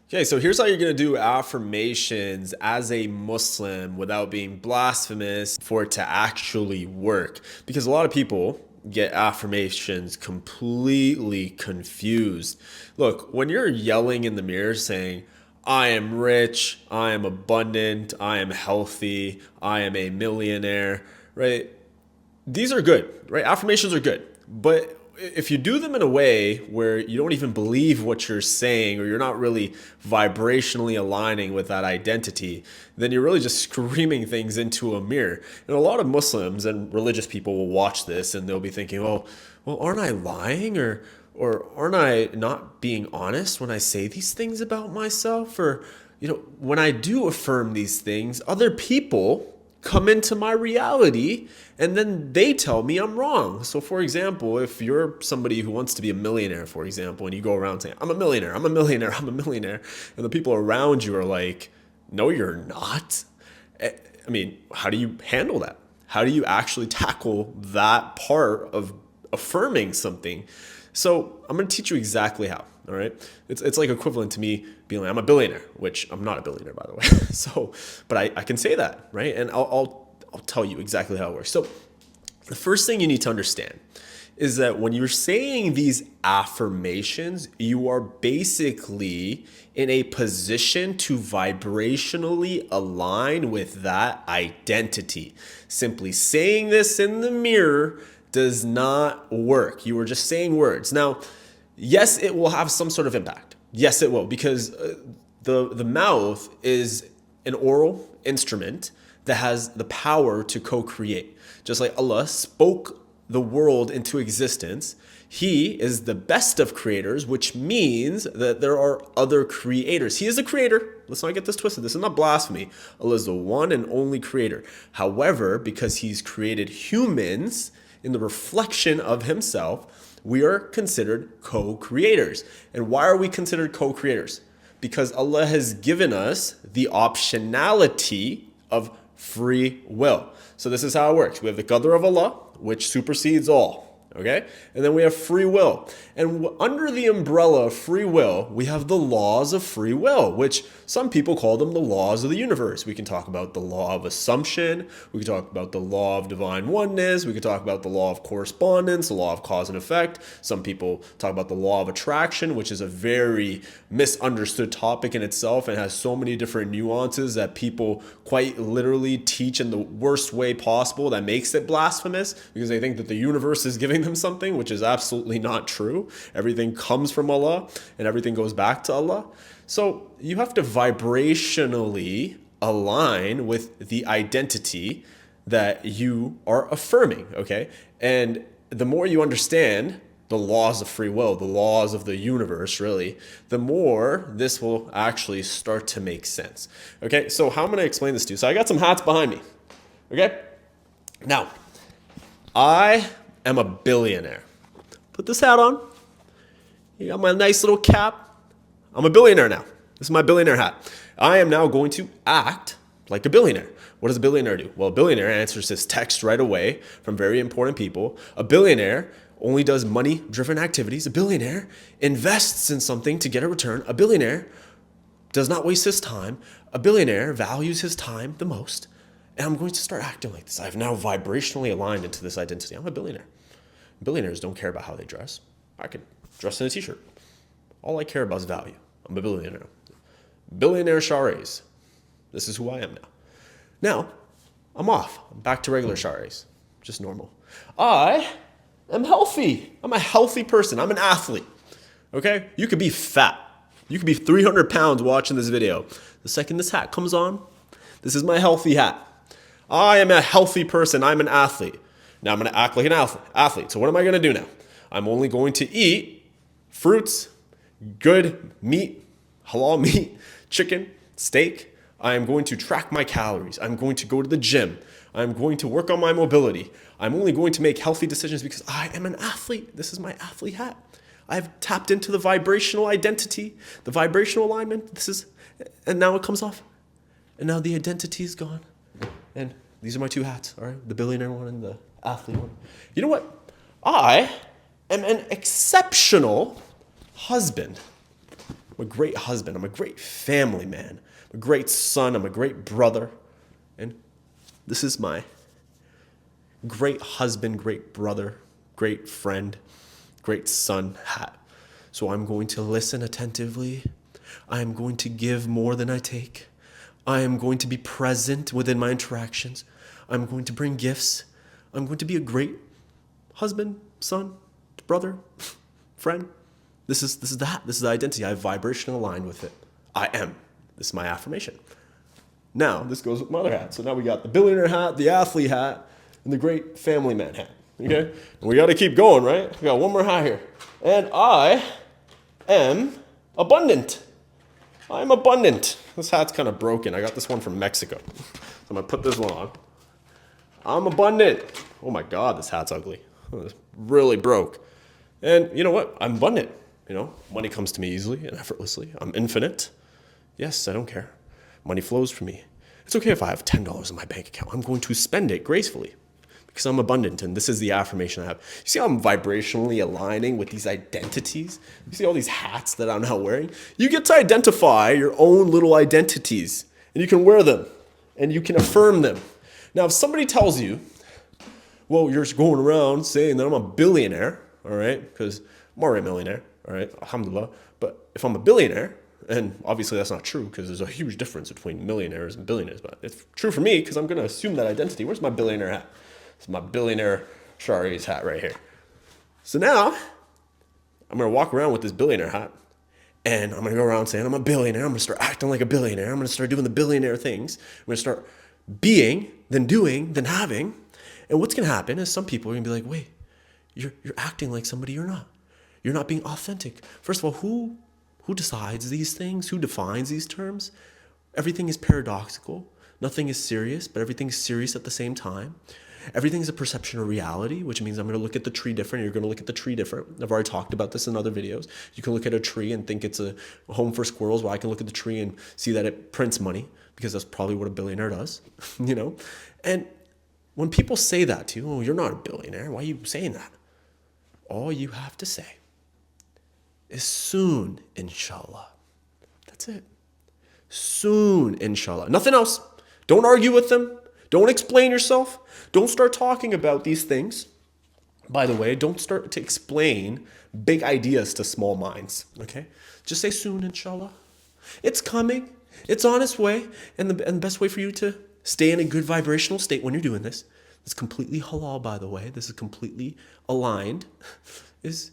Okay, so here's how you're gonna do affirmations as a Muslim without being blasphemous for it to actually work. Because a lot of people get affirmations completely confused. Look, when you're yelling in the mirror saying, I am rich, I am abundant, I am healthy, I am a millionaire, right? These are good, right? Affirmations are good. But if you do them in a way where you don't even believe what you're saying or you're not really vibrationally aligning with that identity, then you're really just screaming things into a mirror. And a lot of Muslims and religious people will watch this and they'll be thinking, oh, well, aren't I lying or aren't I not being honest when I say these things about myself? Or, when I do affirm these things, other people come into my reality and then they tell me I'm wrong. So for example, if you're somebody who wants to be a millionaire, for example, and you go around saying, I'm a millionaire, I'm a millionaire, I'm a millionaire, and the people around you are like, no, you're not. I mean, how do you handle that? How do you actually tackle that part of affirming something? So I'm going to teach you exactly how. All right. It's like equivalent to me being like, I'm a billionaire, which I'm not a billionaire, by the way. So, but I can say that, right? And I'll tell you exactly how it works. So the first thing you need to understand is that when you're saying these affirmations, you are basically in a position to vibrationally align with that identity. Simply saying this in the mirror does not work. You are just saying words. Now, yes, it will have some sort of impact. Yes, it will, because the mouth is an oral instrument that has the power to co-create. Just like Allah spoke the world into existence, He is the best of creators, which means that there are other creators. He is the creator. Let's not get this twisted. This is not blasphemy. Allah is the one and only creator. However, because He's created humans in the reflection of Himself, we are considered co-creators. And why are we considered co-creators? Because Allah has given us the optionality of free will. So this is how it works. We have the qadr of Allah, which supersedes all. Okay? And then we have free will. And under the umbrella of free will, we have the laws of free will, which some people call them the laws of the universe. We can talk about the law of assumption. We can talk about the law of divine oneness. We can talk about the law of correspondence, the law of cause and effect. Some people talk about the law of attraction, which is a very misunderstood topic in itself and has so many different nuances that people quite literally teach in the worst way possible that makes it blasphemous because they think that the universe is giving them something, which is absolutely not true. Everything comes from Allah and everything goes back to Allah. So you have to vibrationally align with the identity that you are affirming, okay? And the more you understand the laws of free will, the laws of the universe, really, the more this will actually start to make sense. Okay, so how I'm going to explain this to you. So I got some hats behind me, okay? Now, I am a billionaire. Put this hat on. You got my nice little cap. I'm a billionaire now. This is my billionaire hat. I am now going to act like a billionaire. What does a billionaire do? Well, a billionaire answers this text right away from very important people. A billionaire only does money-driven activities. A billionaire invests in something to get a return. A billionaire does not waste his time. A billionaire values his time the most. And I'm going to start acting like this. I've now vibrationally aligned into this identity. I'm a billionaire. Billionaires don't care about how they dress. I could dress in a t-shirt. All I care about is value. I'm a billionaire. Billionaire Shares. This is who I am now. Now, I'm off. I'm back to regular Shares. Just normal. I am healthy. I'm a healthy person. I'm an athlete. Okay? You could be fat. You could be 300 pounds watching this video. The second this hat comes on, this is my healthy hat. I am a healthy person. I'm an athlete. Now I'm going to act like an athlete. So what am I going to do now? I'm only going to eat fruits, good meat, halal meat, chicken, steak. I am going to track my calories. I'm going to go to the gym. I'm going to work on my mobility. I'm only going to make healthy decisions because I am an athlete. This is my athlete hat. I've tapped into the vibrational identity, the vibrational alignment. And now it comes off. And now the identity is gone. And these are my two hats, all right? The billionaire one and the athlete one. You know what? I am an exceptional husband. I'm a great husband. I'm a great family man. I'm a great son. I'm a great brother. And this is my great husband, great brother, great friend, great son hat. So I'm going to listen attentively. I am going to give more than I take. I am going to be present within my interactions. I'm going to bring gifts. I'm going to be a great husband, son, brother, friend. This is the hat. This is the identity. I have vibration aligned with it. I am. This is my affirmation. Now, this goes with my other hat. So now we got the billionaire hat, the athlete hat, and the great family man hat. Okay? And we got to keep going, right? We got one more hat here. And I am abundant. I'm abundant. This hat's kind of broken. I got this one from Mexico. So I'm going to put this one on. I'm abundant. Oh my God, this hat's ugly. It's really broke. And you know what? I'm abundant. Money comes to me easily and effortlessly. I'm infinite. Yes, I don't care. Money flows for me. It's okay if I have $10 in my bank account. I'm going to spend it gracefully because I'm abundant, and this is the affirmation I have. You see how I'm vibrationally aligning with these identities? You see all these hats that I'm now wearing? You get to identify your own little identities, and you can wear them, and you can affirm them. Now, if somebody tells you, well, you're going around saying that I'm a billionaire, all right, because I'm already a millionaire, all right, alhamdulillah, but if I'm a billionaire, and obviously that's not true because there's a huge difference between millionaires and billionaires, but it's true for me because I'm going to assume that identity. Where's my billionaire hat? It's my billionaire Shari's hat right here. So now I'm going to walk around with this billionaire hat, and I'm going to go around saying I'm a billionaire. I'm going to start acting like a billionaire. I'm going to start doing the billionaire things. I'm going to start being, then doing, then having. And what's going to happen is some people are going to be like, wait, you're acting like somebody you're not. You're not being authentic. First of all, who decides these things? Who defines these terms? Everything is paradoxical. Nothing is serious, but everything is serious at the same time. Everything is a perception of reality, which means I'm going to look at the tree different. You're going to look at the tree different. I've already talked about this in other videos. You can look at a tree and think it's a home for squirrels, while I can look at the tree and see that it prints money, because that's probably what a billionaire does, And when people say that to you, oh, you're not a billionaire. Why are you saying that? All you have to say is soon, inshallah. That's it. Soon, inshallah. Nothing else. Don't argue with them. Don't explain yourself. Don't start talking about these things. By the way, don't start to explain big ideas to small minds, okay? Just say soon, inshallah. It's coming. It's on its way. And the best way for you to stay in a good vibrational state when you're doing this, it's completely halal, by the way, this is completely aligned, is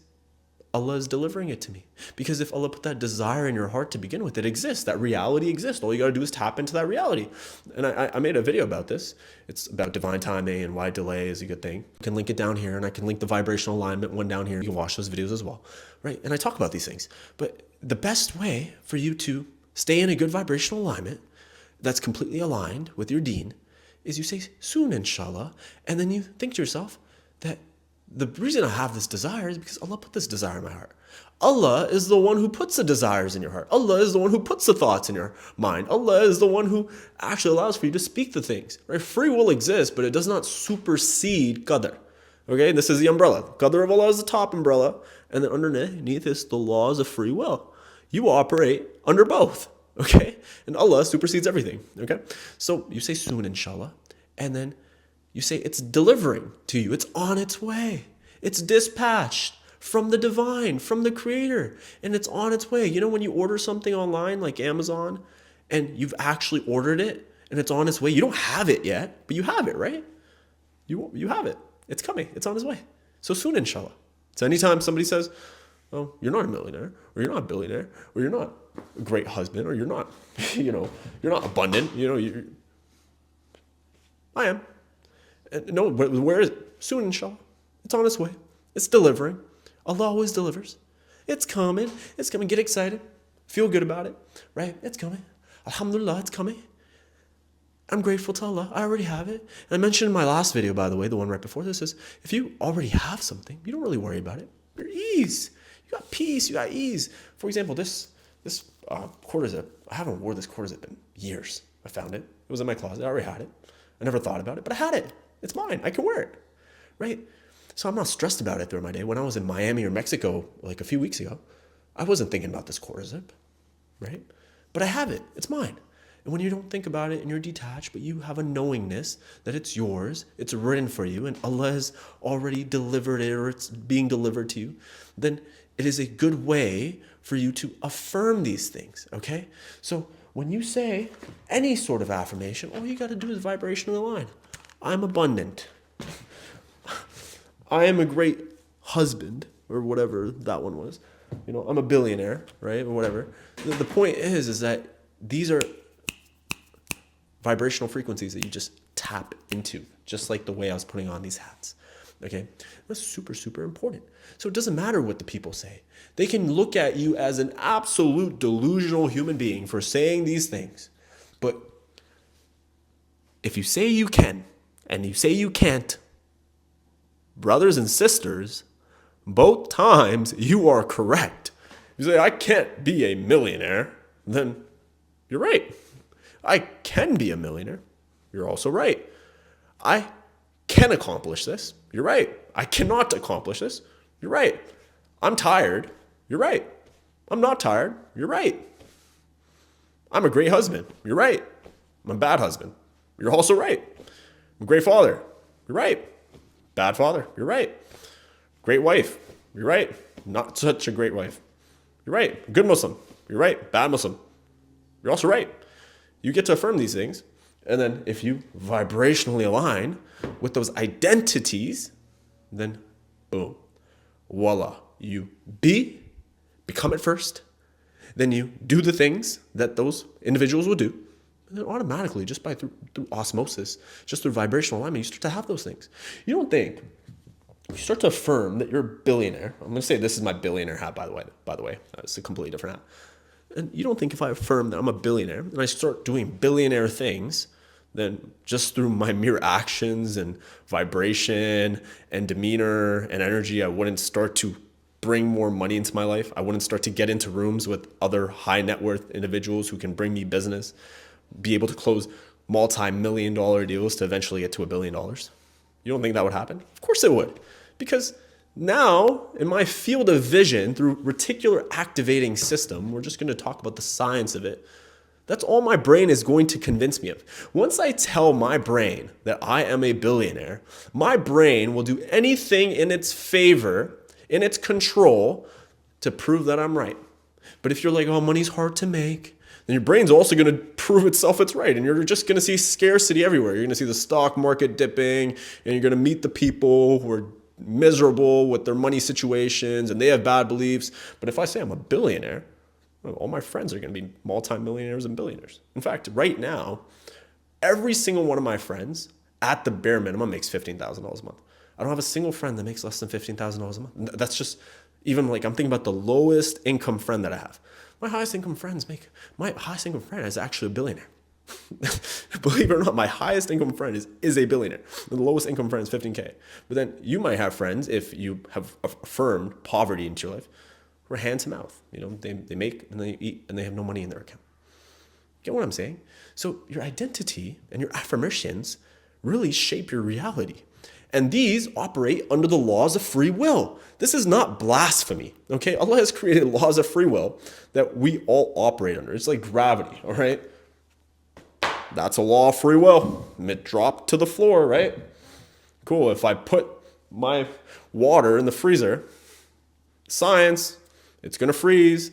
Allah is delivering it to me. Because if Allah put that desire in your heart to begin with, it exists. That reality exists. All you got to do is tap into that reality. And I made a video about this. It's about divine timing and why delay is a good thing. You can link it down here, and I can link the vibrational alignment one down here. You can watch those videos as well, right? And I talk about these things. But the best way for you to stay in a good vibrational alignment that's completely aligned with your deen is you say soon, inshallah, and then you think to yourself that the reason I have this desire is because Allah put this desire in my heart. Allah is the one who puts the desires in your heart. Allah is the one who puts the thoughts in your mind. Allah is the one who actually allows for you to speak the things. Right? Free will exists, but it does not supersede qadr. Okay, this is the umbrella. Qadr of Allah is the top umbrella, and then underneath is the laws of free will. You operate under both. Okay, and Allah supersedes everything. Okay, so you say soon, inshallah, and then you say it's delivering to you. It's on its way. It's dispatched from the divine, from the creator, and it's on its way. You know when you order something online like Amazon and you've actually ordered it and it's on its way? You don't have it yet, but you have it, right? You have it. It's coming. It's on its way. So soon, inshallah. So anytime somebody says, oh, you're not a millionaire, or you're not a billionaire, or you're not a great husband, or you're not, you're not abundant, I am. No, where is it? Soon, inshallah. It's on its way. It's delivering. Allah always delivers. It's coming. It's coming. Get excited. Feel good about it. Right? It's coming. Alhamdulillah, it's coming. I'm grateful to Allah. I already have it. And I mentioned in my last video, by the way, the one right before this, is if you already have something, you don't really worry about it. You're at ease. You got peace. You got ease. For example, this quarter zip. I haven't worn this quarter zip in years. I found it. It was in my closet. I already had it. I never thought about it, but I had it. It's mine. I can wear it, right? So I'm not stressed about it throughout my day. When I was in Miami or Mexico like a few weeks ago, I wasn't thinking about this quarter zip. right? But I have it. It's mine. And when you don't think about it and you're detached, but you have a knowingness that it's yours, it's written for you, and Allah has already delivered it or it's being delivered to you, then it is a good way for you to affirm these things, okay? So when you say any sort of affirmation, all you got to do is vibrationally align. I'm abundant. I am a great husband, or whatever that one was. I'm a billionaire, right? Or whatever. The point is that these are vibrational frequencies that you just tap into, just like the way I was putting on these hats. Okay? That's super, super important. So it doesn't matter what the people say. They can look at you as an absolute delusional human being for saying these things. But if you say you can and you say you can't, brothers and sisters, both times you are correct. You say, I can't be a millionaire, then you're right. I can be a millionaire. You're also right. I can accomplish this. You're right. I cannot accomplish this. You're right. I'm tired. You're right. I'm not tired. You're right. I'm a great husband. You're right. I'm a bad husband. You're also right. I'm a great father. You're right. Bad father. You're right. Great wife. You're right. Not such a great wife. You're right. Good Muslim. You're right. Bad Muslim. You're also right. You get to affirm these things. And then if you vibrationally align with those identities, then boom, voila, you become it first. Then you do the things that those individuals will do. And then automatically, just through osmosis, just through vibrational alignment, you start to have those things. You don't think, you start to affirm that you're a billionaire. I'm going to say this is my billionaire hat, by the way. It's a completely different hat. And you don't think if I affirm that I'm a billionaire and I start doing billionaire things, then just through my mere actions and vibration and demeanor and energy, I wouldn't start to bring more money into my life. I wouldn't start to get into rooms with other high net worth individuals who can bring me business, be able to close multi-million-dollar deals to eventually get to $1 billion. You don't think that would happen? Of course it would. Because now, in my field of vision, through reticular activating system, we're just going to talk about the science of it. That's all my brain is going to convince me of. Once I tell my brain that I am a billionaire, my brain will do anything in its favor, in its control, to prove that I'm right. But if you're like, oh, money's hard to make, then your brain's also going to prove itself it's right. And you're just going to see scarcity everywhere. You're going to see the stock market dipping, and you're going to meet the people who are miserable with their money situations and they have bad beliefs. But if I say I'm a billionaire, all my friends are going to be multimillionaires and billionaires. In fact, right now, every single one of my friends at the bare minimum makes $15,000 a month. I don't have a single friend that makes less than $15,000 a month. That's just even like I'm thinking about the lowest income friend that I have. My highest income friend is actually a billionaire. Believe it or not, my highest income friend is a billionaire. The lowest income friend is 15K. But then you might have friends, if you have affirmed poverty into your life, who are hand to mouth. They make and they eat and they have no money in their account. Get what I'm saying? So your identity and your affirmations really shape your reality. And these operate under the laws of free will. This is not blasphemy, okay? Allah has created laws of free will that we all operate under. It's like gravity, all right? That's a law of free will. It dropped to the floor, right? Cool. If I put my water in the freezer, science, it's going to freeze.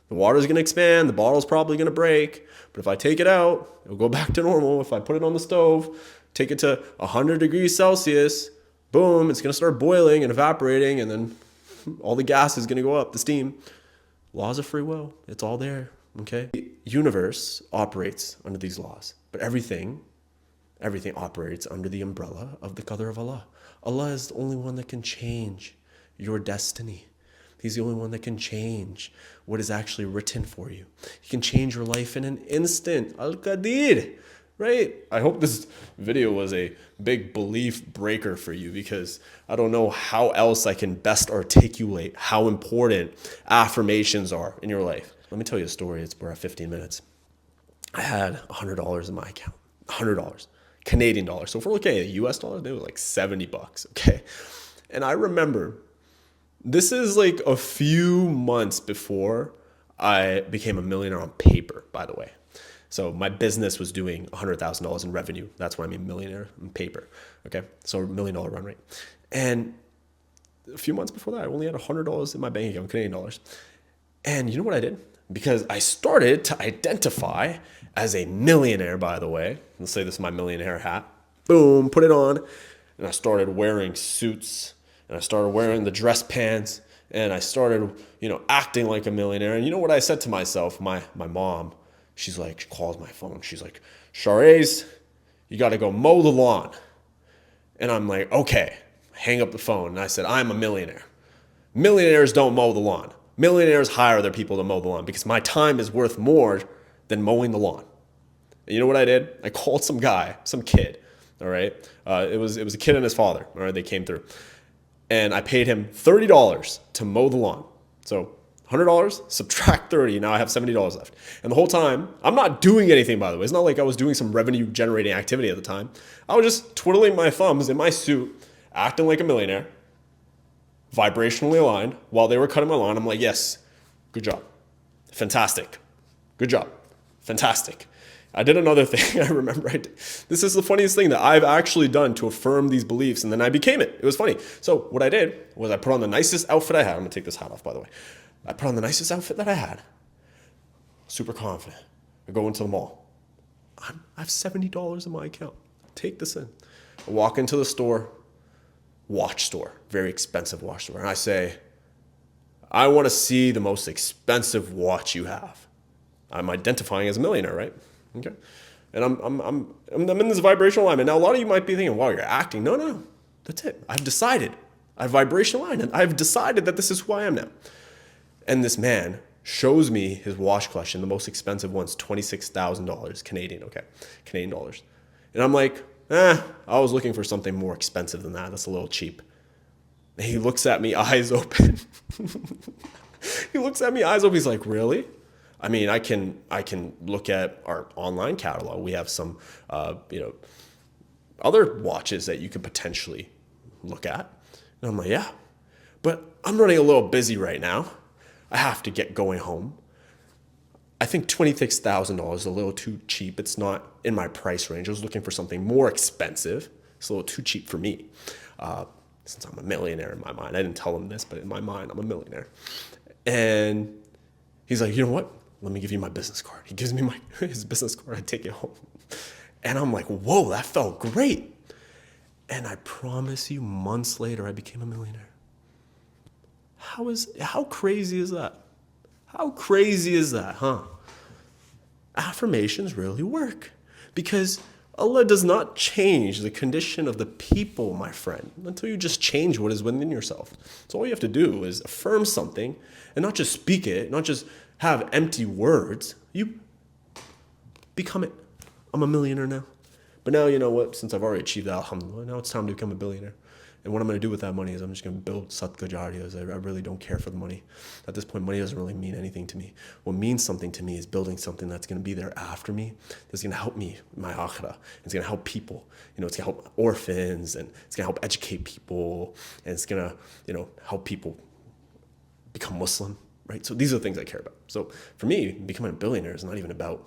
The water's going to expand. The bottle's probably going to break. But if I take it out, it'll go back to normal. If I put it on the stove, take it to 100 degrees Celsius, boom, it's going to start boiling and evaporating, and then all the gas is going to go up, the steam. Laws of free will. It's all there, okay? The universe operates under these laws, but everything operates under the umbrella of the qadr of Allah. Allah is the only one that can change your destiny. He's the only one that can change what is actually written for you. He can change your life in an instant. Al-Qadir, right? I hope this video was a big belief breaker for you, because I don't know how else I can best articulate how important affirmations are in your life. Let me tell you a story. We're at 15 minutes. I had $100 in my account. $100. Canadian dollars. So if we're looking at US dollars, they were like $70, okay? And I remember, this is like a few months before I became a millionaire on paper, by the way. So my business was doing $100,000 in revenue. That's what I mean, millionaire on paper. Okay. So $1 million run rate. And a few months before that, I only had $100 in my bank account, Canadian dollars. And you know what I did? Because I started to identify as a millionaire, by the way. Let's say this is my millionaire hat. Boom, put it on. And I started wearing suits, and I started wearing the dress pants, and I started, acting like a millionaire. And you know what I said to myself? My mom, she calls my phone. She's like, Charez, you got to go mow the lawn. And I'm like, okay. Hang up the phone. And I said, I'm a millionaire. Millionaires don't mow the lawn. Millionaires hire other people to mow the lawn because my time is worth more than mowing the lawn. And you know what I did? I called some guy, some kid. All right. It was a kid and his father. All right. They came through. And I paid him $30 to mow the lawn. So $100, subtract 30. Now I have $70 left. And the whole time, I'm not doing anything, by the way. It's not like I was doing some revenue generating activity at the time. I was just twiddling my thumbs in my suit, acting like a millionaire, vibrationally aligned. While they were cutting my lawn, I'm like, yes, good job. Fantastic. Good job. Fantastic. I did another thing. I remember this is the funniest thing that I've actually done to affirm these beliefs, and then I became it. It was funny. So what I did was I put on the nicest outfit I had. I'm going to take this hat off, by the way. I put on the nicest outfit that I had. Super confident. I go into the mall. I have $70 in my account. Take this in. I walk into the store, watch store, very expensive watch store. And I say, I want to see the most expensive watch you have. I'm identifying as a millionaire, right? Okay. And I'm in this vibrational alignment. Now, a lot of you might be thinking, wow, you're acting. No. That's it. I've decided. I've vibrational aligned. I've decided that this is who I am now. And this man shows me his watch collection. The most expensive one's $26,000 Canadian, okay? Canadian dollars. And I'm like, I was looking for something more expensive than that. That's a little cheap. And he looks at me, eyes open. He looks at me, eyes open. He's like, really? I mean, I can look at our online catalog. We have some, other watches that you could potentially look at. And I'm like, yeah, but I'm running a little busy right now. I have to get going home. I think $26,000 is a little too cheap. It's not in my price range. I was looking for something more expensive. It's a little too cheap for me. Since I'm a millionaire in my mind. I didn't tell him this, but in my mind, I'm a millionaire. And he's like, you know what? Let me give you my business card. He gives me his business card. I take it home. And I'm like, whoa, that felt great. And I promise you, months later, I became a millionaire. How crazy is that? How crazy is that, huh? Affirmations really work because Allah does not change the condition of the people, my friend, until you just change what is within yourself. So all you have to do is affirm something and not just speak it, not just have empty words. You become it. I'm a millionaire now. But now, you know what? Since I've already achieved that, alhamdulillah, now it's time to become a billionaire. And what I'm going to do with that money is I'm just going to build Satka Jariyas. I really don't care for the money. At this point, money doesn't really mean anything to me. What means something to me is building something that's going to be there after me, that's going to help me in my akhirah. It's going to help people. It's going to help orphans, and it's going to help educate people, and it's going to, help people become Muslim, right? So these are the things I care about. So for me, becoming a billionaire is not even about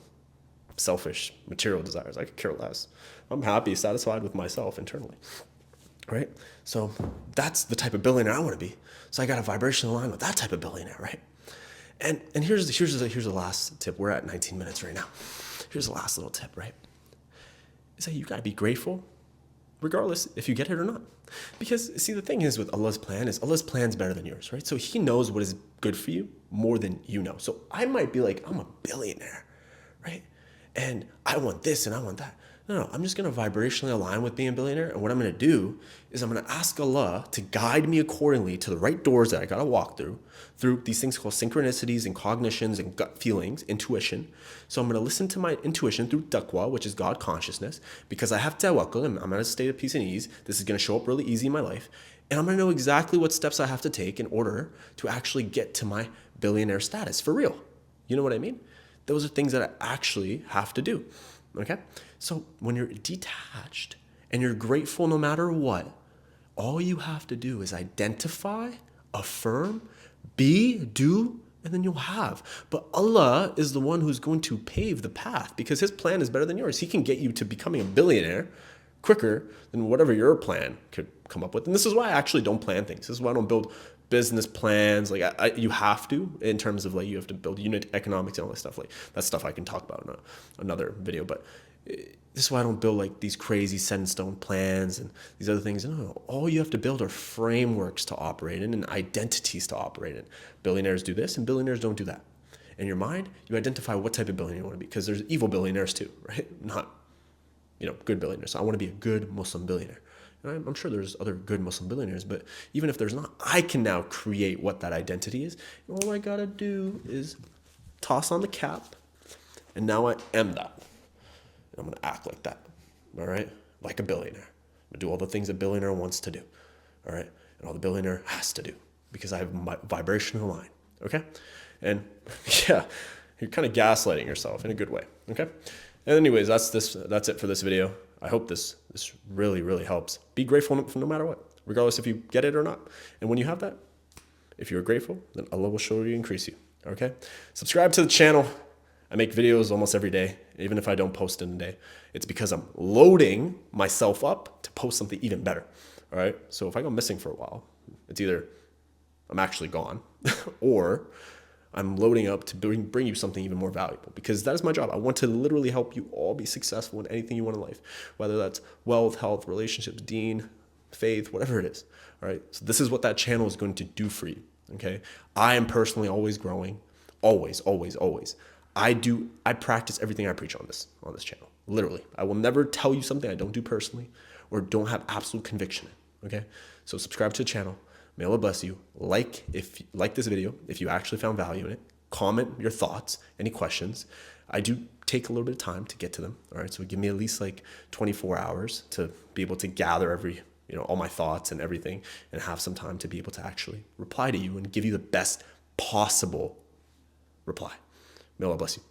selfish material desires. I could care less. I'm happy, satisfied with myself internally. Right? So that's the type of billionaire I want to be. So I got a vibrational line with that type of billionaire, right? And here's the last tip. We're at 19 minutes right now. Here's the last little tip, right? Is that you got to be grateful regardless if you get it or not. Because see, the thing is with Allah's plan is Allah's plan is better than yours, right? So he knows what is good for you more than you know. So I might be like, I'm a billionaire, right? And I want this and I want that. No, I'm just going to vibrationally align with being a billionaire. And what I'm going to do is I'm going to ask Allah to guide me accordingly to the right doors that I got to walk through these things called synchronicities and cognitions and gut feelings, intuition. So I'm going to listen to my intuition through taqwa, which is God consciousness, because I have tawakkul and I'm at a state of peace and ease. This is going to show up really easy in my life. And I'm going to know exactly what steps I have to take in order to actually get to my billionaire status for real. You know what I mean? Those are things that I actually have to do. Okay? So when you're detached and you're grateful no matter what, all you have to do is identify, affirm, be, do, and then you'll have. But Allah is the one who's going to pave the path because his plan is better than yours. He can get you to becoming a billionaire quicker than whatever your plan could come up with. And this is why I actually don't plan things. This is why I don't build business plans. Like you have to, in terms of like you have to build unit economics and all that stuff. Like that's stuff I can talk about in another video. But this is why I don't build like these crazy set in stone plans and these other things. No, all you have to build are frameworks to operate in and identities to operate in. Billionaires do this and billionaires don't do that. In your mind, you identify what type of billionaire you want to be because there's evil billionaires too, right? Not, good billionaires. So I want to be a good Muslim billionaire. And I'm sure there's other good Muslim billionaires, but even if there's not, I can now create what that identity is. And all I got to do is toss on the cap, and now I am that. I'm going to act like that, all right? Like a billionaire. I'm going to do all the things a billionaire wants to do, all right? And all the billionaire has to do because I have my vibrational line, okay? And yeah, you're kind of gaslighting yourself in a good way, okay? And anyways, that's it for this video. I hope this really, really helps. Be grateful no matter what, regardless if you get it or not. And when you have that, if you're grateful, then Allah will surely increase you, okay? Subscribe to the channel. I make videos almost every day, even if I don't post in a day. It's because I'm loading myself up to post something even better, all right? So if I go missing for a while, it's either I'm actually gone or I'm loading up to bring you something even more valuable because that is my job. I want to literally help you all be successful in anything you want in life, whether that's wealth, health, relationships, deen, faith, whatever it is, all right? So this is what that channel is going to do for you, okay? I am personally always growing, always, always, always. I practice everything I preach on this channel. Literally. I will never tell you something I don't do personally or don't have absolute conviction in. Okay? So subscribe to the channel. May Allah bless you. Like this video if you actually found value in it. Comment your thoughts, any questions. I do take a little bit of time to get to them. All right. So give me at least like 24 hours to be able to gather all my thoughts and everything and have some time to be able to actually reply to you and give you the best possible reply. May Allah bless you.